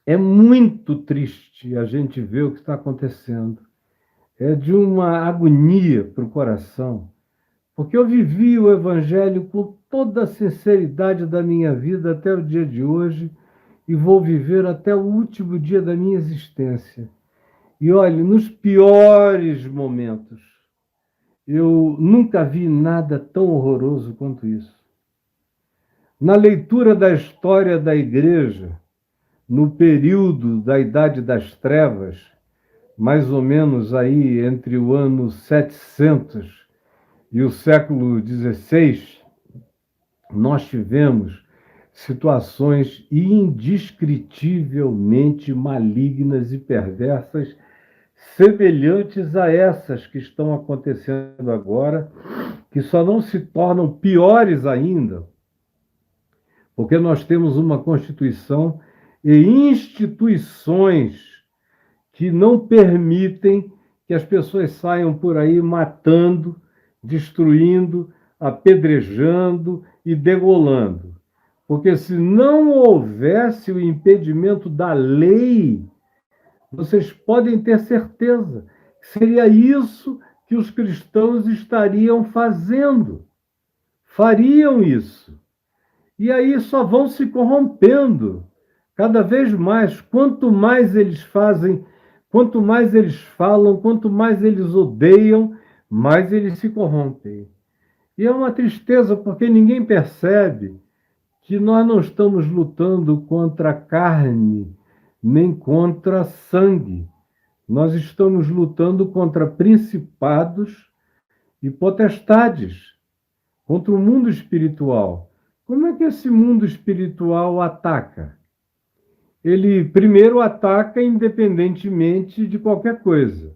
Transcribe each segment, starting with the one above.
É muito triste a gente ver o que está acontecendo. É de uma agonia para o coração, porque eu vivi o Evangelho com toda a sinceridade da minha vida até o dia de hoje e vou viver até o último dia da minha existência. E olhe, nos piores momentos, eu nunca vi nada tão horroroso quanto isso. Na leitura da história da Igreja, no período da Idade das Trevas, mais ou menos aí entre o ano 700 e o século XVI, nós tivemos situações indescritivelmente malignas e perversas, semelhantes a essas que estão acontecendo agora, que só não se tornam piores ainda, porque nós temos uma Constituição e instituições que não permitem que as pessoas saiam por aí matando, destruindo, apedrejando e degolando. Porque se não houvesse o impedimento da lei, vocês podem ter certeza que seria isso que os cristãos estariam fazendo. Fariam isso. E aí só vão se corrompendo cada vez mais. Quanto mais eles fazem, quanto mais eles falam, quanto mais eles odeiam, mais eles se corrompem. E é uma tristeza porque ninguém percebe que nós não estamos lutando contra a carne, nem contra sangue. Nós estamos lutando contra principados e potestades, contra o mundo espiritual. Como é que esse mundo espiritual ataca? Ele primeiro ataca independentemente de qualquer coisa.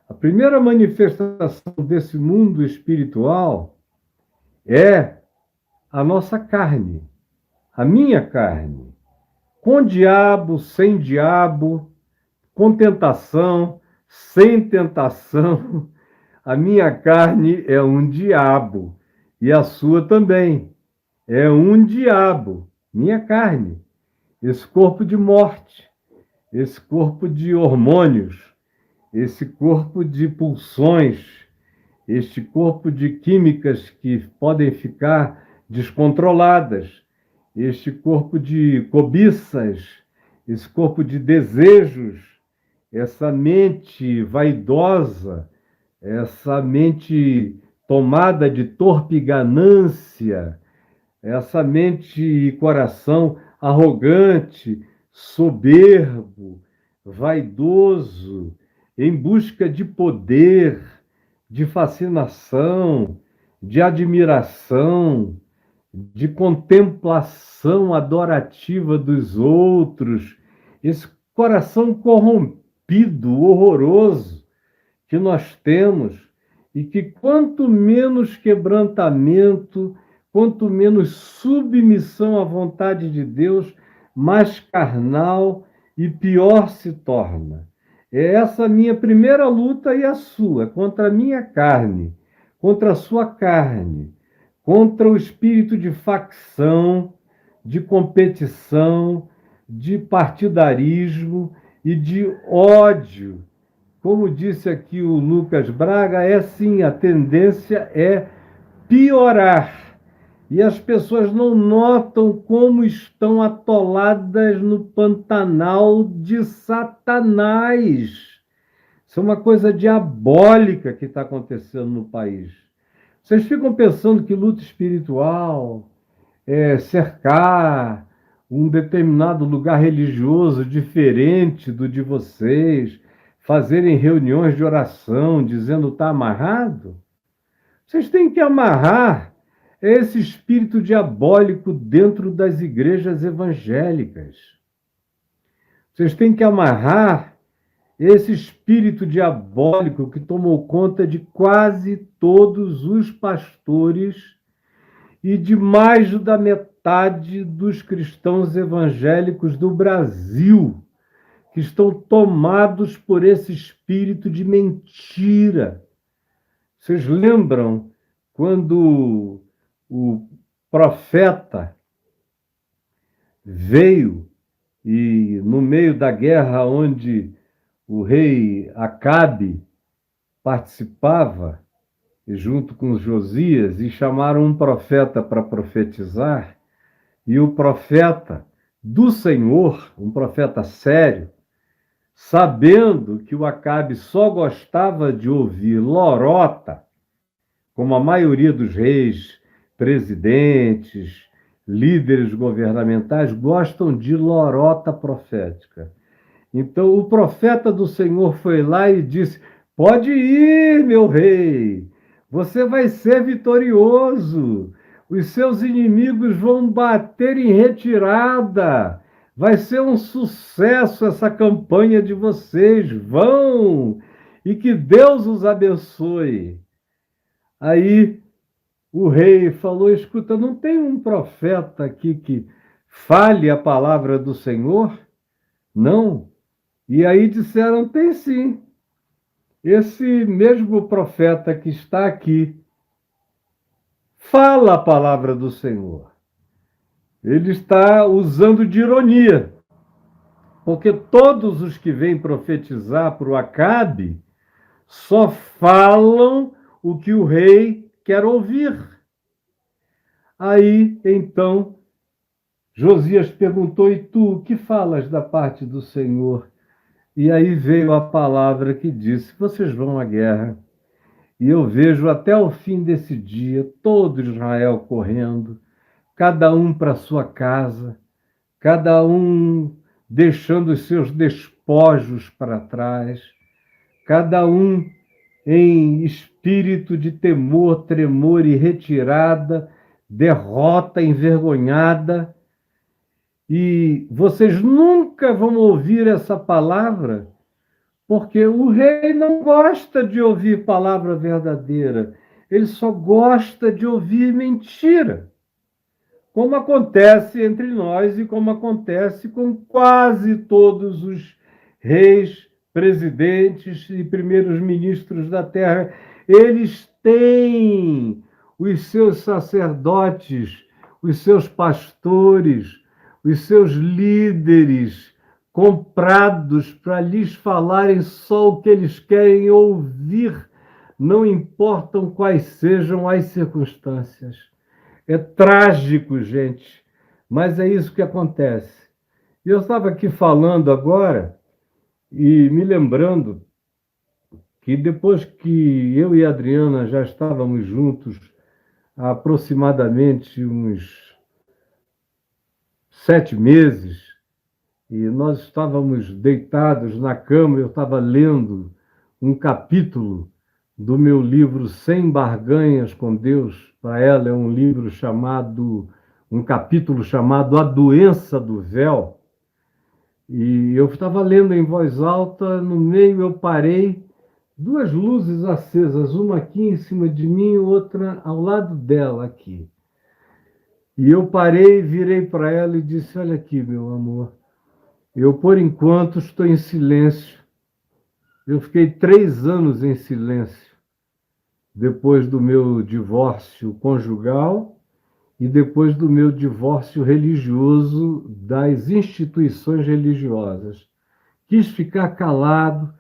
A primeira manifestação desse mundo espiritual é a nossa carne, a minha carne, com diabo, sem diabo, com tentação, sem tentação. A minha carne é um diabo e a sua também. É um diabo, minha carne, esse corpo de morte, esse corpo de hormônios, esse corpo de pulsões, este corpo de químicas que podem ficar descontroladas, este corpo de cobiças, esse corpo de desejos, essa mente vaidosa, essa mente tomada de torpe ganância, essa mente e coração arrogante, soberbo, vaidoso, em busca de poder, de fascinação, de admiração, de contemplação adorativa dos outros, esse coração corrompido, horroroso que nós temos, e que quanto menos quebrantamento, quanto menos submissão à vontade de Deus, mais carnal e pior se torna. É essa a minha primeira luta e a sua, contra a minha carne, contra a sua carne, contra o espírito de facção, de competição, de partidarismo e de ódio. Como disse aqui o Lucas Braga, é sim, a tendência é piorar. E as pessoas não notam como estão atoladas no Pantanal de Satanás. Isso é uma coisa diabólica que está acontecendo no país. Vocês ficam pensando que luta espiritual é cercar um determinado lugar religioso diferente do de vocês, fazerem reuniões de oração dizendo está amarrado? Vocês têm que amarrar esse espírito diabólico dentro das igrejas evangélicas. Vocês têm que amarrar esse espírito diabólico que tomou conta de quase todos os pastores e de mais da metade dos cristãos evangélicos do Brasil, que estão tomados por esse espírito de mentira. Vocês lembram quando o profeta veio e no meio da guerra onde o rei Acabe participava, junto com Josias, e chamaram um profeta para profetizar, e o profeta do Senhor, um profeta sério, sabendo que o Acabe só gostava de ouvir lorota, como a maioria dos reis, presidentes, líderes governamentais gostam de lorota profética. Então o profeta do Senhor foi lá e disse: Pode ir, meu rei, você vai ser vitorioso. Os seus inimigos vão bater em retirada. Vai ser um sucesso essa campanha de vocês. Vão! E que Deus os abençoe. Aí o rei falou: Escuta, não tem um profeta aqui que fale a palavra do Senhor? Não. E aí disseram: Tem sim. Esse mesmo profeta que está aqui fala a palavra do Senhor. Ele está usando de ironia, porque todos os que vêm profetizar para o Acabe só falam o que o rei quer ouvir. Aí, então, Josias perguntou: E tu, o que falas da parte do Senhor? E aí veio a palavra que disse: Vocês vão à guerra. E eu vejo até o fim desse dia todo Israel correndo, cada um para sua casa, cada um deixando os seus despojos para trás, cada um em espírito de temor, tremor e retirada, derrota envergonhada. E vocês nunca vão ouvir essa palavra, porque o rei não gosta de ouvir palavra verdadeira, ele só gosta de ouvir mentira, como acontece entre nós e como acontece com quase todos os reis, presidentes e primeiros ministros da terra. Eles têm os seus sacerdotes, os seus pastores, os seus líderes comprados para lhes falarem só o que eles querem ouvir, não importam quais sejam as circunstâncias. É trágico, gente, mas é isso que acontece. E eu estava aqui falando agora e me lembrando que depois que eu e a Adriana já estávamos juntos há aproximadamente uns 7 meses, e nós estávamos deitados na cama, eu estava lendo um capítulo do meu livro Sem Barganhas com Deus. Para ela é um livro chamado, um capítulo chamado A Doença do Véu. E eu estava lendo em voz alta, no meio eu parei, 2 luzes acesas, uma aqui em cima de mim e outra ao lado dela aqui. E eu parei, virei para ela e disse: Olha aqui, meu amor, eu, por enquanto, estou em silêncio. Eu fiquei 3 anos em silêncio, depois do meu divórcio conjugal e depois do meu divórcio religioso das instituições religiosas. Quis ficar calado,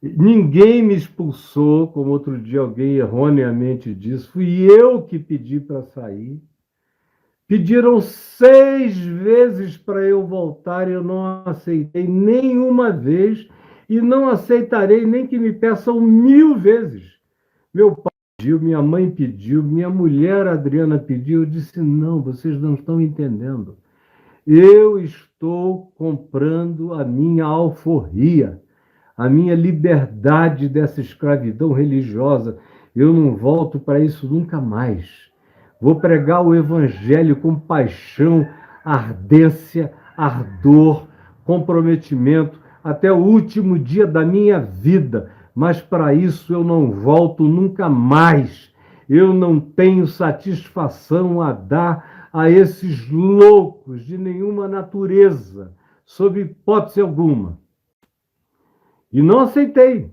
ninguém me expulsou, como outro dia alguém erroneamente disse, fui eu que pedi para sair. Pediram 6 vezes para eu voltar, eu não aceitei nenhuma vez e não aceitarei nem que me peçam 1000 vezes. Meu pai pediu, minha mãe pediu, minha mulher Adriana pediu, eu disse: não, vocês não estão entendendo. Eu estou comprando a minha alforria, a minha liberdade dessa escravidão religiosa. Eu não volto para isso nunca mais. Vou pregar o evangelho com paixão, ardência, ardor, comprometimento, até o último dia da minha vida. Mas para isso eu não volto nunca mais. Eu não tenho satisfação a dar a esses loucos de nenhuma natureza, sob hipótese alguma. E não aceitei.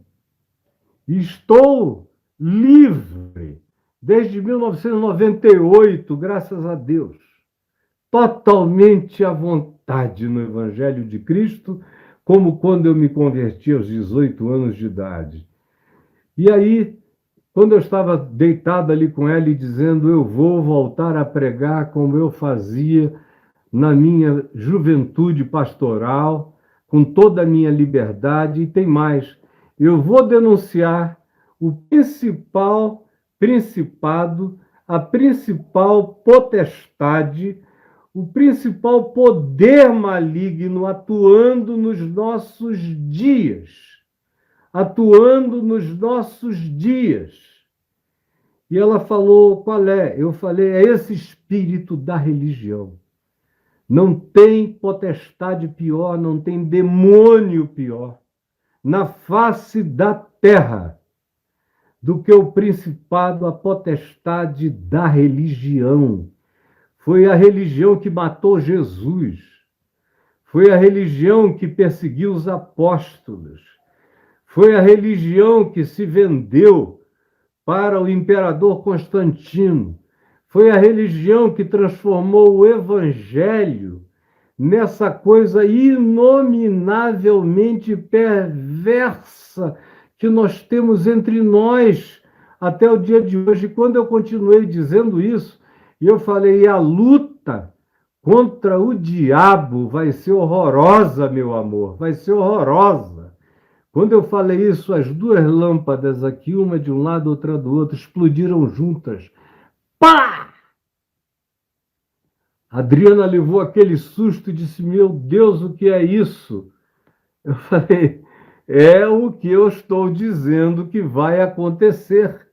Estou livre desde 1998, graças a Deus. Totalmente à vontade vontade no Evangelho de Cristo, como quando eu me converti aos 18 anos de idade. E aí, quando eu estava deitado ali com ela e dizendo, eu vou voltar a pregar como eu fazia na minha juventude pastoral, com toda a minha liberdade, e tem mais, eu vou denunciar o principal principado, a principal potestade, o principal poder maligno atuando nos nossos dias. Atuando nos nossos dias. E ela falou, qual é? Eu falei, é esse espírito da religião. Não tem potestade pior, não tem demônio pior na face da terra do que o principado, a potestade da religião. Foi a religião que matou Jesus. Foi a religião que perseguiu os apóstolos. Foi a religião que se vendeu para o imperador Constantino. Foi a religião que transformou o evangelho nessa coisa inominavelmente perversa que nós temos entre nós até o dia de hoje. Quando eu continuei dizendo isso, eu falei, a luta contra o diabo vai ser horrorosa, meu amor, vai ser horrorosa. Quando eu falei isso, as duas lâmpadas aqui, uma de um lado, outra do outro, explodiram juntas. Pá! A Adriana levou aquele susto e disse, meu Deus, o que é isso? Eu falei, é o que eu estou dizendo que vai acontecer.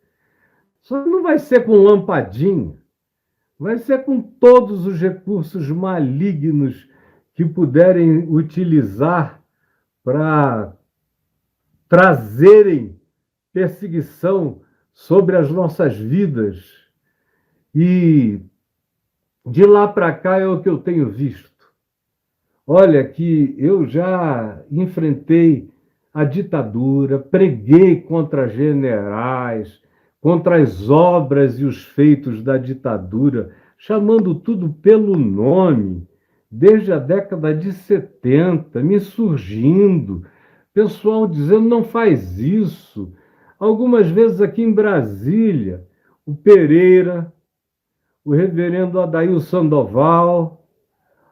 Só não vai ser com lampadinha, vai ser com todos os recursos malignos que puderem utilizar para trazerem perseguição sobre as nossas vidas. E de lá para cá é o que eu tenho visto. Olha que eu já enfrentei a ditadura, preguei contra generais, contra as obras e os feitos da ditadura, chamando tudo pelo nome, desde a década de 70, me surgindo, pessoal dizendo, não faz isso. Algumas vezes aqui em Brasília, o Pereira, o reverendo Adair Sandoval,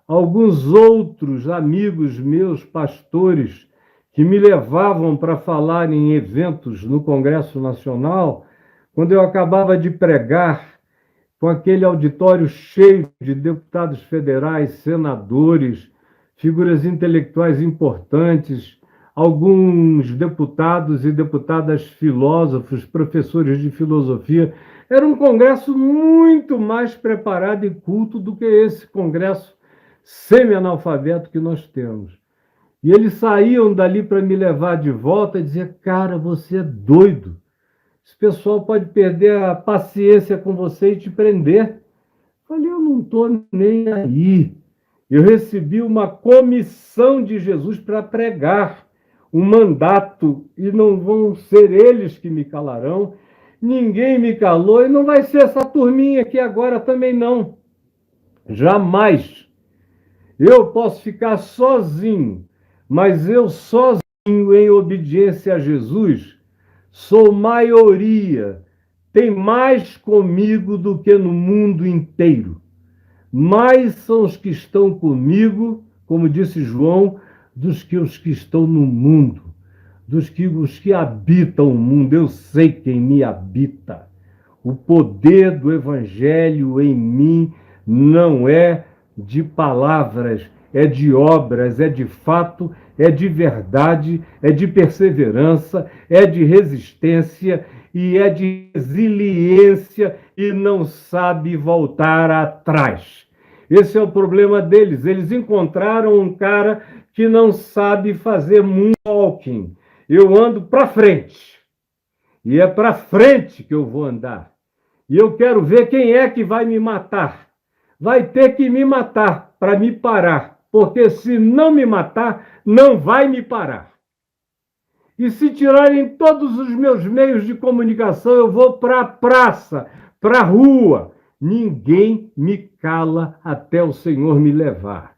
alguns outros amigos meus, pastores, que me levavam para falar em eventos no Congresso Nacional, quando eu acabava de pregar com aquele auditório cheio de deputados federais, senadores, figuras intelectuais importantes, alguns deputados e deputadas filósofos, professores de filosofia. Era um congresso muito mais preparado e culto do que esse congresso semi-analfabeto que nós temos. E eles saíam dali para me levar de volta e dizer, cara, você é doido. Esse pessoal pode perder a paciência com você e te prender. Eu falei, eu não estou nem aí. Eu recebi uma comissão de Jesus para pregar, um mandato, e não vão ser eles que me calarão. Ninguém me calou, e não vai ser essa turminha aqui agora também não. Jamais. Eu posso ficar sozinho, mas eu sozinho em obediência a Jesus sou maioria. Tem mais comigo do que no mundo inteiro. Mais são os que estão comigo, como disse João, dos que os que estão no mundo, dos que os que habitam o mundo. Eu sei quem me habita. O poder do Evangelho em mim não é de palavras, é de obras, é de fato, é de verdade, é de perseverança, é de resistência e é de resiliência e não sabe voltar atrás. Esse é o problema deles. Eles encontraram um cara que não sabe fazer moonwalking. Eu ando para frente. E é para frente que eu vou andar. E eu quero ver quem é que vai me matar. Vai ter que me matar para me parar. Porque se não me matar, não vai me parar. E se tirarem todos os meus meios de comunicação, eu vou para a praça, para a rua. Ninguém me cala até o Senhor me levar.